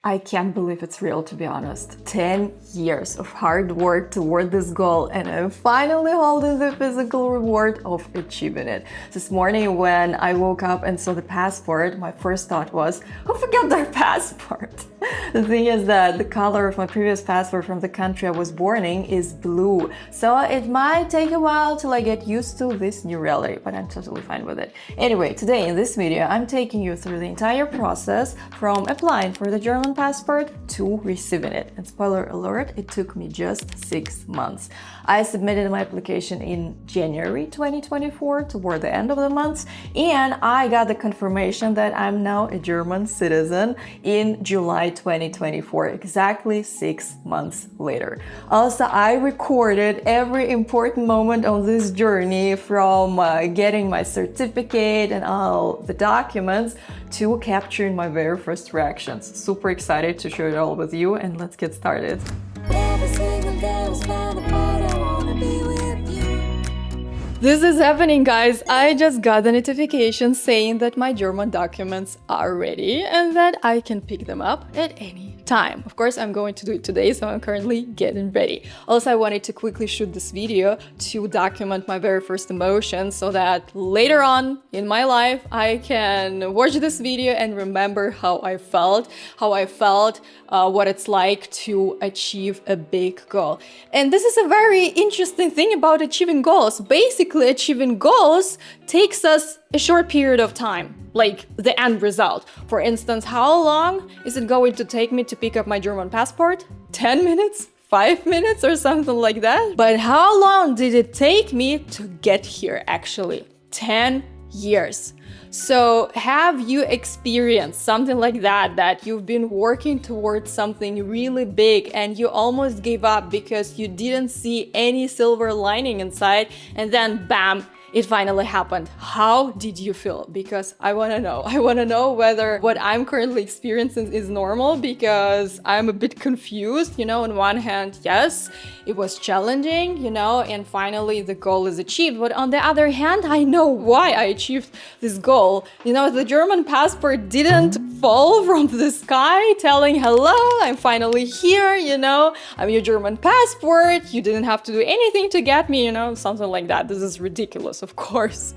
I can't believe it's real, to be honest. 10 years of hard work toward this goal, and I'm finally holding the physical reward of achieving it. This morning when I woke up and saw the passport, my first thought was, who forgot their passport? The thing is that the color of my previous passport from the country I was born in is blue, so it might take a while till I get used to this new reality, but I'm totally fine with it. Anyway, today in this video, I'm taking you through the entire process from applying for the German passport to receiving it. And spoiler alert, it took me just 6 months. I submitted my application in January 2024, toward the end of the month, and I got the confirmation that I'm now a German citizen in July 2024, exactly 6 months later. Also, I recorded every important moment on this journey, from getting my certificate and all the documents to capturing my very first reactions. Super excited to share it all with you, and let's get started. This is happening, guys. I just got a notification saying that my German documents are ready and that I can pick them up at any time. Of course, I'm going to do it today, so I'm currently getting ready. Also, I wanted to quickly shoot this video to document my very first emotions so that later on in my life, I can watch this video and remember how I felt, what it's like to achieve a big goal. And this is a very interesting thing about achieving goals. Basically, achieving goals takes us a short period of time, like the end result. For instance, how long is it going to take me to pick up my German passport? 10 minutes? 5 minutes or something like that? But how long did it take me to get here actually? 10 years. So have you experienced something like that you've been working towards something really big and you almost gave up because you didn't see any silver lining inside, and then bam, it finally happened? How did you feel? Because I want to know. I want to know whether what I'm currently experiencing is normal, because I'm a bit confused. On one hand, yes, it was challenging, and finally the goal is achieved. But on the other hand, I know why I achieved this goal. The German passport didn't fall from the sky telling, hello, I'm finally here, I'm your German passport. You didn't have to do anything to get me, something like that. This is ridiculous. Of course,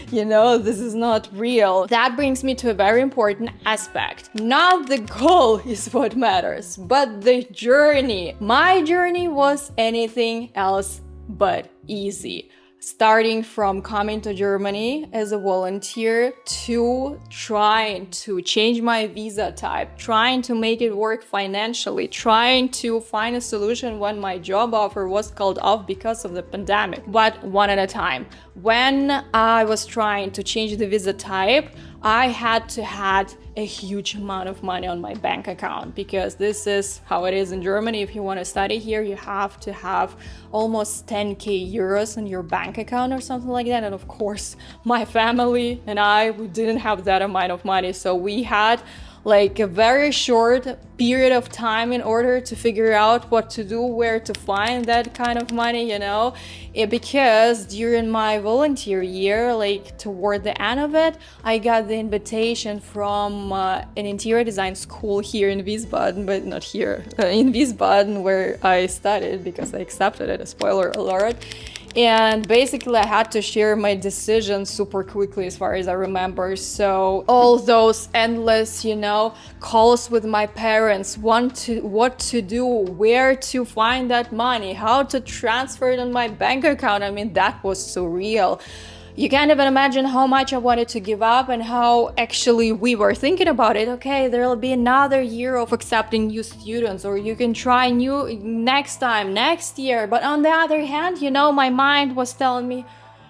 this is not real. That brings me to a very important aspect. Not the goal is what matters, but the journey. My journey was anything else but easy. Starting from coming to Germany as a volunteer to trying to change my visa type, trying to make it work financially, trying to find a solution when my job offer was called off because of the pandemic, but one at a time. When I was trying to change the visa type, I had to have a huge amount of money on my bank account, because this is how it is in Germany. If you want to study here, you have to have almost 10k euros in your bank account or something like that. And of course, my family and we didn't have that amount of money. So we had like a very short period of time in order to figure out what to do, where to find that kind of money, because during my volunteer year, like toward the end of it, I got the invitation from an interior design school here in Wiesbaden, but not here, in Wiesbaden, where I studied, because I accepted it, a spoiler alert. And basically I had to share my decision super quickly, as far as I remember. So all those endless, calls with my parents, what to do, where to find that money, how to transfer it on my bank account. I mean, that was surreal. You can't even imagine how much I wanted to give up, and how actually we were thinking about it. Okay, there'll be another year of accepting new students, or you can try new next year. But on the other hand, my mind was telling me,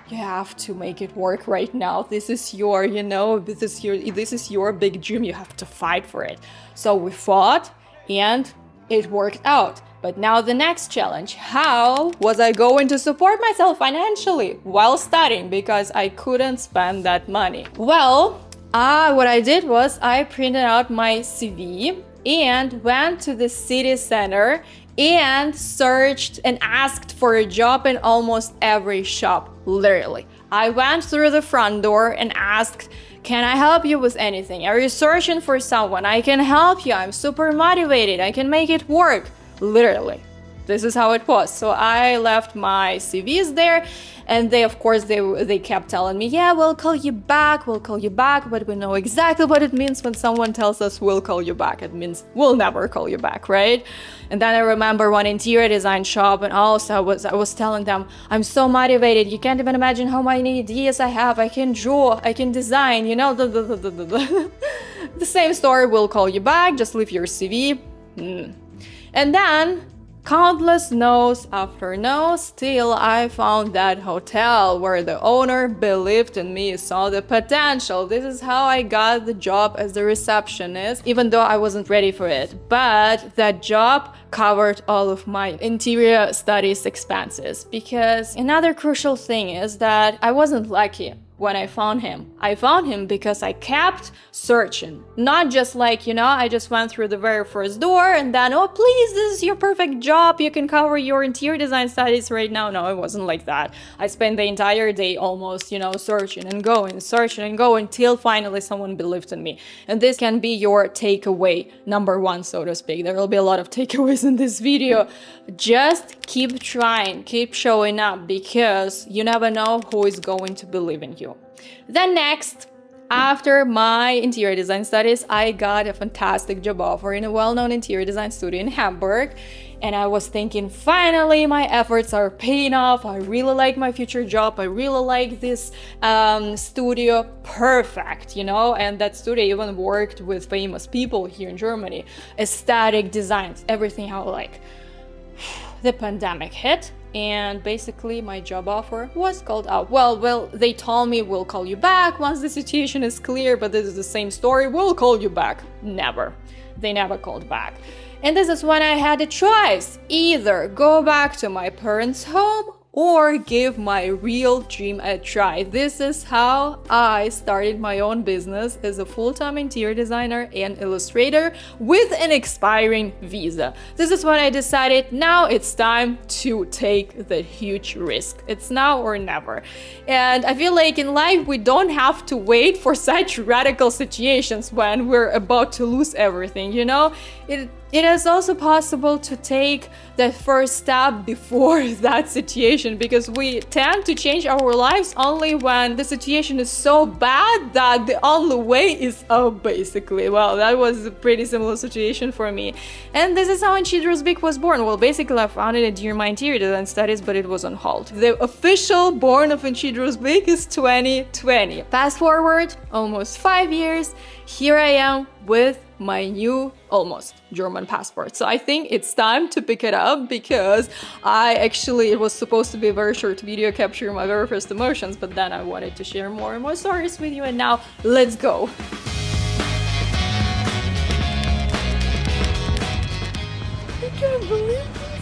you have to make it work right now. This is your, this is your big dream. You have to fight for it. So we fought and it worked out. But now the next challenge: how was I going to support myself financially while studying, because I couldn't spend that money? Well, what I did was I printed out my CV and went to the city center and searched and asked for a job in almost every shop, literally. I went through the front door and asked, Can I help you with anything? Are you searching for someone? I can help you. I'm super motivated. I can make it work. Literally. This is how it was. So I left my CVs there, and they, of course, they kept telling me, yeah, we'll call you back, but we know exactly what it means when someone tells us we'll call you back. It means we'll never call you back, right? And then I remember one interior design shop, and also I was telling them, I'm so motivated, you can't even imagine how many ideas I have. I can draw, I can design, you know, the same story, we'll call you back, just leave your CV. And then countless no's after no, still I found that hotel where the owner believed in me, saw the potential. This is how I got the job as the receptionist, even though I wasn't ready for it. But that job covered all of my interior studies expenses, because another crucial thing is that I wasn't lucky when I found him. I found him because I kept searching. Not just like, you know, I just went through the very first door and then, oh, please, this is your perfect job. You can cover your interior design studies right now. No, it wasn't like that. I spent the entire day almost, you know, searching and going until finally someone believed in me. And this can be your takeaway number one, so to speak. There will be a lot of takeaways in this video. Just keep trying, keep showing up, because you never know who is going to believe in you. Then next, after my interior design studies, I got a fantastic job offer in a well-known interior design studio in Hamburg. And I was thinking, finally, my efforts are paying off. I really like my future job. I really like this studio. Perfect, you know? And that studio even worked with famous people here in Germany. Aesthetic designs, everything I like. The pandemic hit, and basically my job offer was called out. Well, they told me we'll call you back once the situation is clear, but this is the same story. We'll call you back. Never. They never called back. And this is when I had a choice. Either go back to my parents' home or give my real dream a try. This is how I started my own business as a full-time interior designer and illustrator with an expiring visa. This is when I decided now it's time to take the huge risk. It's now or never. And I feel like in life we don't have to wait for such radical situations when we're about to lose everything, you know? It is also possible to take that first step before that situation, because we tend to change our lives only when the situation is so bad that the only way is up, basically. Well, that was a pretty similar situation for me. And this is how Inchidros Big was born. Well, basically I founded it during my interior design studies, but it was on hold. The official born of Inchidros Big is 2020. Fast forward almost 5 years, here I am with my new almost German passport. So I think it's time to pick it up, because it was supposed to be a very short video capturing my very first emotions, but then I wanted to share more and more stories with you, and now let's go. I can't believe this.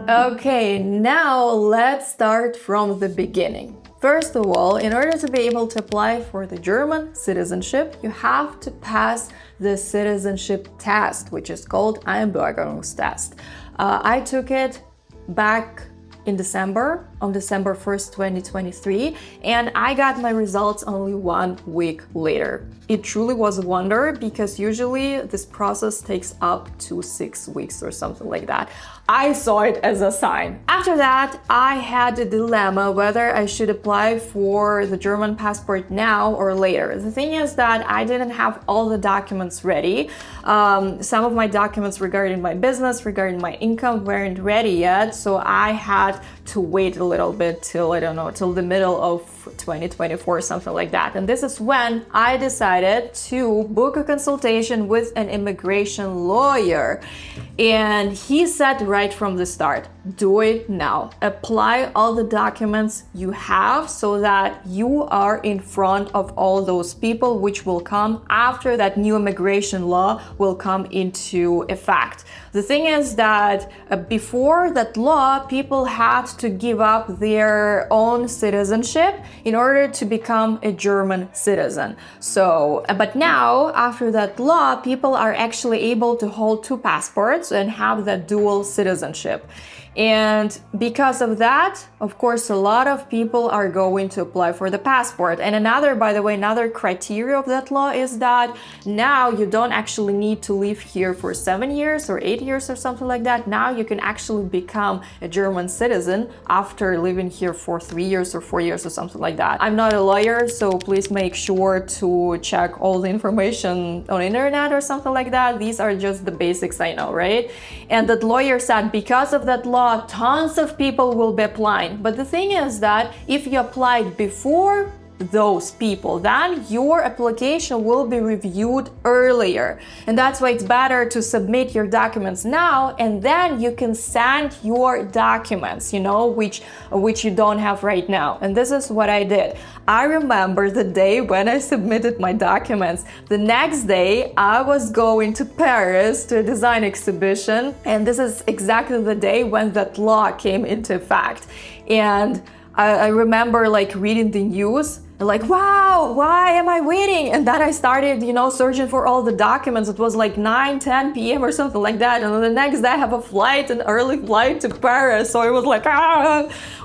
Okay, now let's start from the beginning. First of all, in order to be able to apply for the German citizenship, you have to pass the citizenship test, which is called Einbürgerungstest. I took it back in December, on December 1st, 2023, and I got my results only 1 week later. It truly was a wonder, because usually this process takes up to 6 weeks or something like that. I saw it as a sign. After that, I had a dilemma whether I should apply for the German passport now or later. The thing is that I didn't have all the documents ready. Some of my documents regarding my business, regarding my income weren't ready yet, so I had to wait a little bit till, I don't know, till the middle of 2024, something like that. And this is when I decided to book a consultation with an immigration lawyer. And he said right from the start, do it now. Apply all the documents you have so that you are in front of all those people which will come after that new immigration law will come into effect. The thing is that before that law, people had to give up their own citizenship in order to become a German citizen. So, but now, after that law, people are actually able to hold two passports and have that dual citizenship. And because of that, of course, a lot of people are going to apply for the passport. And another, by the way, another criteria of that law is that now you don't actually need to live here for 7 years or 8 years or something like that. Now you can actually become a German citizen after living here for 3 years or 4 years or something like that. I'm not a lawyer, so please make sure to check all the information on the internet or something like that. These are just the basics I know, right? And that lawyer said because of that law, tons of people will be applying. But the thing is that if you applied before those people, then your application will be reviewed earlier. And that's why it's better to submit your documents now, and then you can send your documents, you know, which you don't have right now. And this is what I did. I remember the day when I submitted my documents. The next day I was going to Paris to a design exhibition, and this is exactly the day when that law came into effect. And I remember like reading the news, like, wow, why am I waiting? And then I started, you know, searching for all the documents. It was like 9-10 p.m. or something like that. And then the next day I have a flight, an early flight to Paris. So it was like,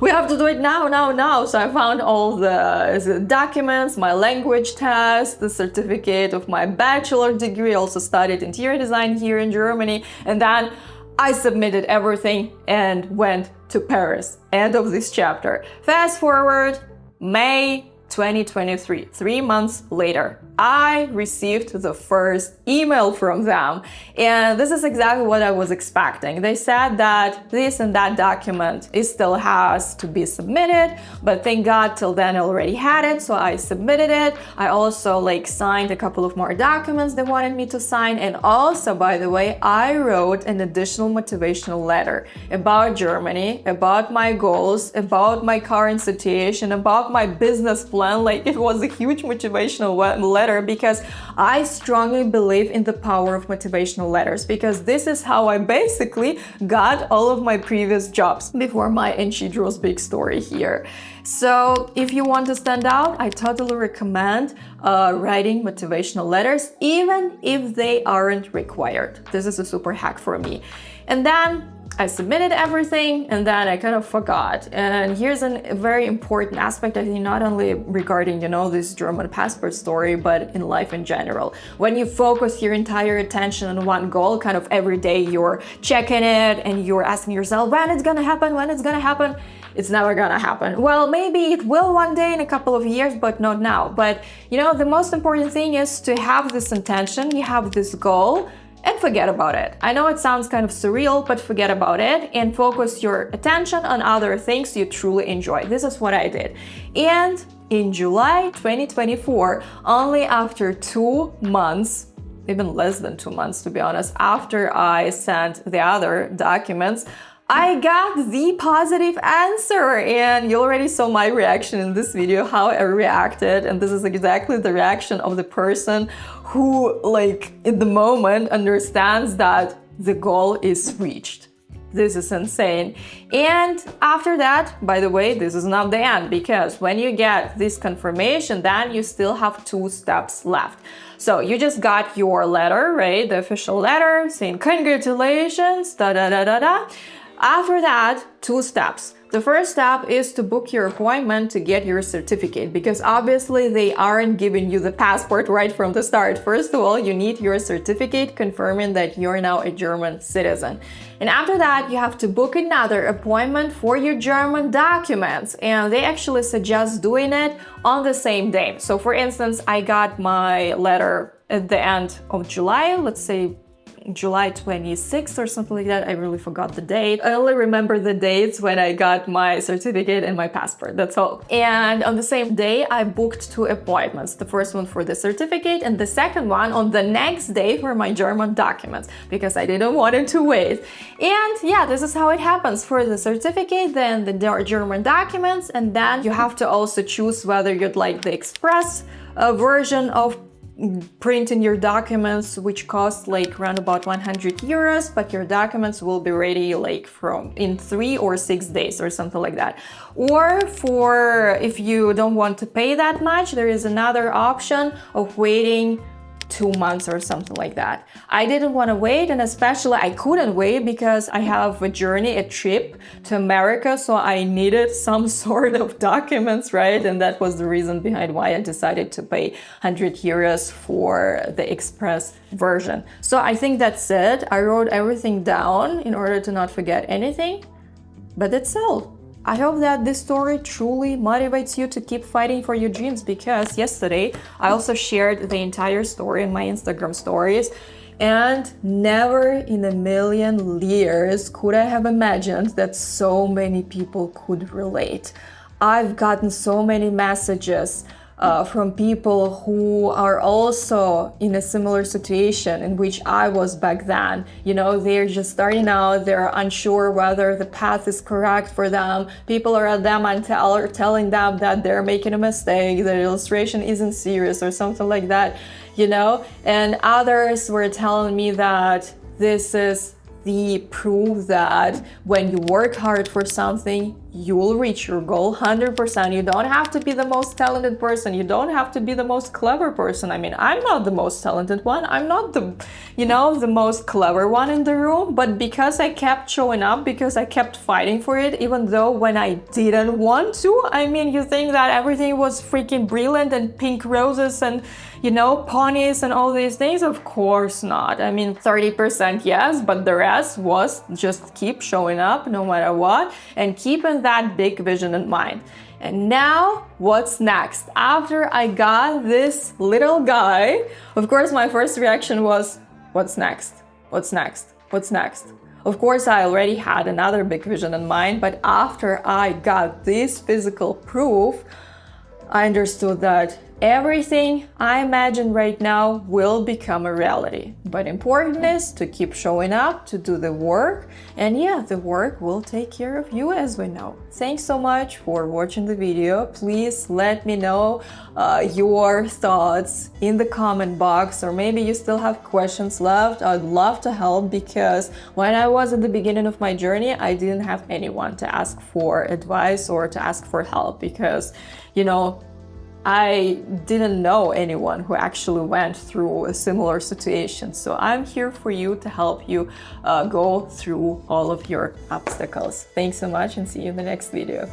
we have to do it now. So I found all the documents, my language test, the certificate of my bachelor degree. I also studied interior design here in Germany. And then I submitted everything and went to Paris. End of this chapter. Fast forward, May 2023, 3 months later, I received the first email from them. And this is exactly what I was expecting. They said that this and that document still has to be submitted, but thank God till then I already had it, so I submitted it. I also like signed a couple of more documents they wanted me to sign. And also, by the way, I wrote an additional motivational letter about Germany, about my goals, about my current situation, about my business plan. Like, it was a huge motivational letter because I strongly believe in the power of motivational letters, because this is how I basically got all of my previous jobs before my Enchidro's big story here. So if you want to stand out, I totally recommend writing motivational letters, even if they aren't required. This is a super hack for me. And then I submitted everything, and then I kind of forgot. And here's a very important aspect, I think, not only regarding, you know, this German passport story, but in life in general. When you focus your entire attention on one goal, kind of every day you're checking it and you're asking yourself, when it's gonna happen, it's never gonna happen. Well, maybe it will one day in a couple of years, but not now. But, you know, the most important thing is to have this intention, you have this goal, and forget about it. I know it sounds kind of surreal, but forget about it and focus your attention on other things you truly enjoy. This is what I did. And in July 2024, only after 2 months, even less than 2 months to be honest, after I sent the other documents, I got the positive answer. And you already saw my reaction in this video, how I reacted. And this is exactly the reaction of the person who, like, in the moment understands that the goal is reached. This is insane. And after that, by the way, this is not the end, because when you get this confirmation, then you still have 2 steps left. So you just got your letter, right? The official letter saying congratulations, After that, 2 steps. The first step is to book your appointment to get your certificate, because obviously they aren't giving you the passport right from the start. First of all, you need your certificate confirming that you're now a German citizen. And after that, you have to book another appointment for your German documents, and they actually suggest doing it on the same day. So for instance, I got my letter at the end of July, let's say July 26th or something like that. I really forgot the date. I only remember the dates when I got my certificate and my passport, that's all. And on the same day, I booked 2 appointments. The first one for the certificate and the second one on the next day for my German documents, because I didn't want it to wait. And yeah, this is how it happens. For the certificate, then the German documents, and then you have to also choose whether you'd like the express version of printing your documents, which costs like around about 100 euros, but your documents will be ready like in 3 or 6 days or something like that. Or for if you don't want to pay that much, there is another option of waiting 2 months or something like that. I didn't want to wait, and especially I couldn't wait because I have a trip to America, so I needed some sort of documents, right? And that was the reason behind why I decided to pay 100 euros for the express version. So I think that's it. I wrote everything down in order to not forget anything, but that's all. I hope that this story truly motivates you to keep fighting for your dreams, because yesterday I also shared the entire story in my Instagram stories, and never in a million years could I have imagined that so many people could relate. I've gotten so many messages from people who are also in a similar situation in which I was back then. You know, they're just starting out, they're unsure whether the path is correct for them. People are at them and telling them that they're making a mistake, the illustration isn't serious or something like that, you know? And others were telling me that this is the proof that when you work hard for something, you will reach your goal 100%. You don't have to be the most talented person. You don't have to be the most clever person. I mean, I'm not the most talented one. I'm not the most clever one in the room. But because I kept showing up, because I kept fighting for it, even though when I didn't want to, I mean, you think that everything was freaking brilliant and pink roses and, you know, ponies and all these things? Of course not. I mean, 30% yes, but the rest was just keep showing up no matter what and keeping that big vision in mind. And now, what's next? After I got this little guy, of course, my first reaction was, what's next? What's next? What's next? Of course, I already had another big vision in mind, but after I got this physical proof, I understood that everything I imagine right now will become a reality. But important is to keep showing up, to do the work, and yeah, the work will take care of you, as we know. Thanks so much for watching the video. Please let me know your thoughts in the comment box, or maybe you still have questions left. I'd love to help, because when I was at the beginning of my journey, I didn't have anyone to ask for advice or to ask for help, because, you know, I didn't know anyone who actually went through a similar situation. So I'm here for you to help you go through all of your obstacles. Thanks so much, and see you in the next video.